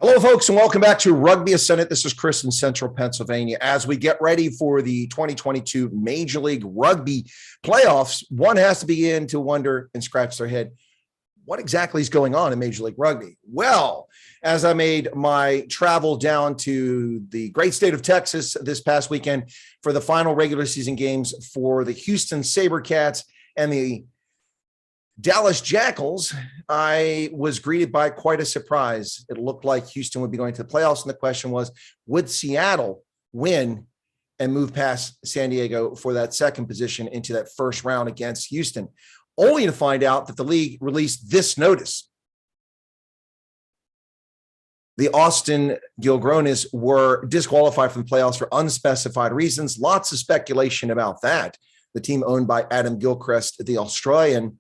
Hello, folks, and welcome back to Rugby Ascendant. This is Chris in Central Pennsylvania. As we get ready for the 2022 Major League Rugby playoffs, one has to begin to wonder and scratch their head, what exactly is going on in Major League Rugby? Well, as I made my travel down to the great state of Texas this past weekend for the final regular season games for the Houston Sabercats and the Dallas Jackals, I was greeted by quite a surprise. It looked like Houston would be going to the playoffs, and the question was, would Seattle win and move past San Diego for that second position into that first round against Houston, only to find out that the league released this notice. The Austin Gilgronis were disqualified from the playoffs for unspecified reasons. Lots of speculation about that. The team owned by Adam Gilchrist, the Australian,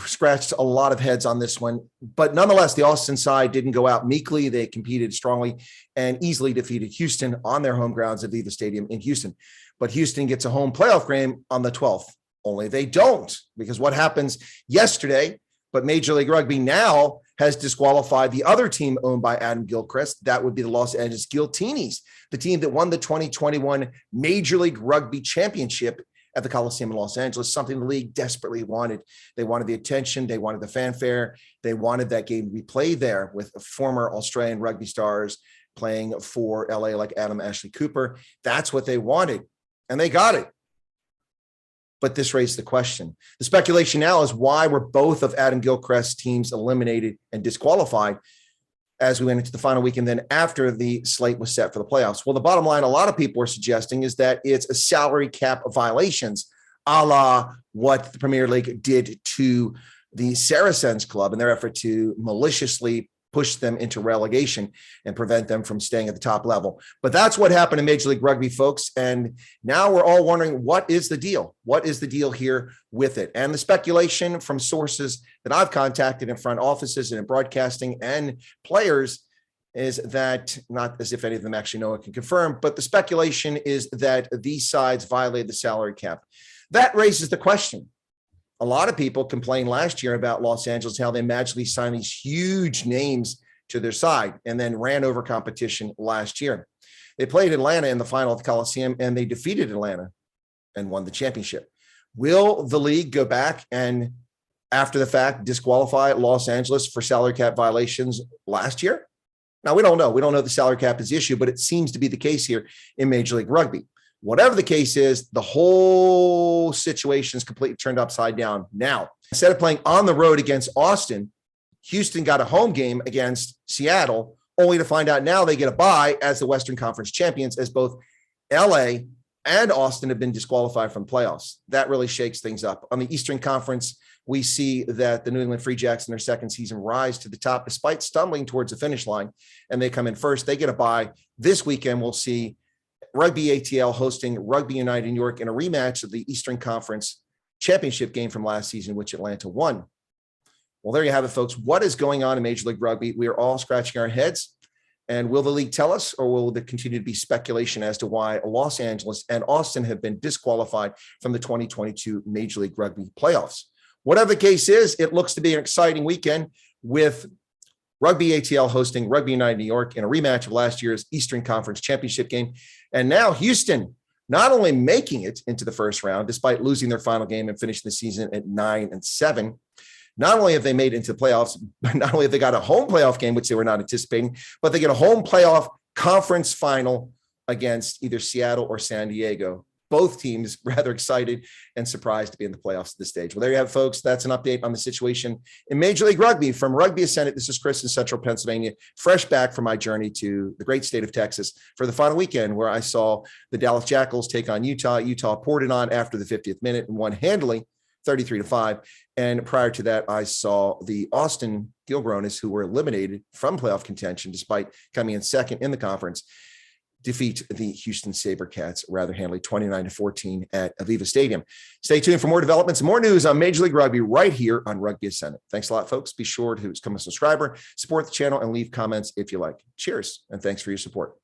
scratched a lot of heads on this one, but nonetheless, the Austin side didn't go out meekly. They competed strongly and easily defeated Houston on their home grounds at Viva Stadium in Houston. But Houston gets a home playoff game on the 12th. Only they don't, because what happens yesterday, but Major League Rugby now has disqualified the other team owned by Adam Gilchrist. That would be the Los Angeles Giltinis, the team that won the 2021 Major League Rugby Championship at the Coliseum in Los Angeles, something the league desperately wanted. They wanted the attention. They wanted the fanfare. They wanted that game to be played there with former Australian rugby stars playing for LA like Adam Ashley Cooper. That's what they wanted, and they got it. But this raised the question. The speculation now is, why were both of Adam Gilchrist's teams eliminated and disqualified as we went into the final week and then after the slate was set for the playoffs? Well, the bottom line, a lot of people are suggesting, is that it's a salary cap of violations, a la what the Premier League did to the Saracens club in their effort to maliciously push them into relegation and prevent them from staying at the top level. But that's what happened in Major League Rugby, folks. And now we're all wondering, what is the deal? What is the deal here with it? And the speculation from sources that I've contacted in front offices and in broadcasting and players is that, not as if any of them actually know it can confirm, but the speculation is that these sides violated the salary cap. That raises the question. A lot of people complained last year about Los Angeles, how they magically signed these huge names to their side and then ran over competition last year. They played Atlanta in the final at the Coliseum, and they defeated Atlanta and won the championship. Will the league go back and, after the fact, disqualify Los Angeles for salary cap violations last year? Now, we don't know. We don't know if the salary cap is issue, but it seems to be the case here in Major League Rugby. Whatever the case is, the whole situation is completely turned upside down. Now, instead of playing on the road against Austin, Houston got a home game against Seattle, only to find out now they get a bye as the Western Conference champions, as both LA and Austin have been disqualified from playoffs. That really shakes things up. On the Eastern Conference, we see that the New England Free Jacks in their second season rise to the top despite stumbling towards the finish line, and they come in first. They get a bye. This weekend, we'll see Rugby ATL hosting Rugby United New York in a rematch of the Eastern Conference championship game from last season, which Atlanta won. Well, there you have it, folks. What is going on in Major League Rugby? We are all scratching our heads. And will the league tell us, or will there continue to be speculation as to why Los Angeles and Austin have been disqualified from the 2022 Major League Rugby playoffs? Whatever the case is, it looks to be an exciting weekend with Rugby ATL hosting Rugby United New York in a rematch of last year's Eastern Conference championship game. And now Houston not only making it into the first round, despite losing their final game and finishing the season at 9-7, not only have they made it into the playoffs, but not only have they got a home playoff game, which they were not anticipating, but they get a home playoff conference final against either Seattle or San Diego. Both teams rather excited and surprised to be in the playoffs at this stage. Well, there you have it, folks. That's an update on the situation in Major League Rugby. From Rugby Ascendant, this is Chris in Central Pennsylvania, fresh back from my journey to the great state of Texas for the final weekend, where I saw the Dallas Jackals take on Utah. Utah poured it on after the 50th minute and won handily, 33-5. And prior to that, I saw the Austin Gilgronis, who were eliminated from playoff contention despite coming in second in the conference, defeat the Houston Sabercats rather handily, 29-14 at Aviva Stadium. Stay tuned for more developments and more news on Major League Rugby right here on Rugby Ascendant. Thanks a lot, folks. Be sure to become a subscriber, support the channel, and leave comments if you like. Cheers, and thanks for your support.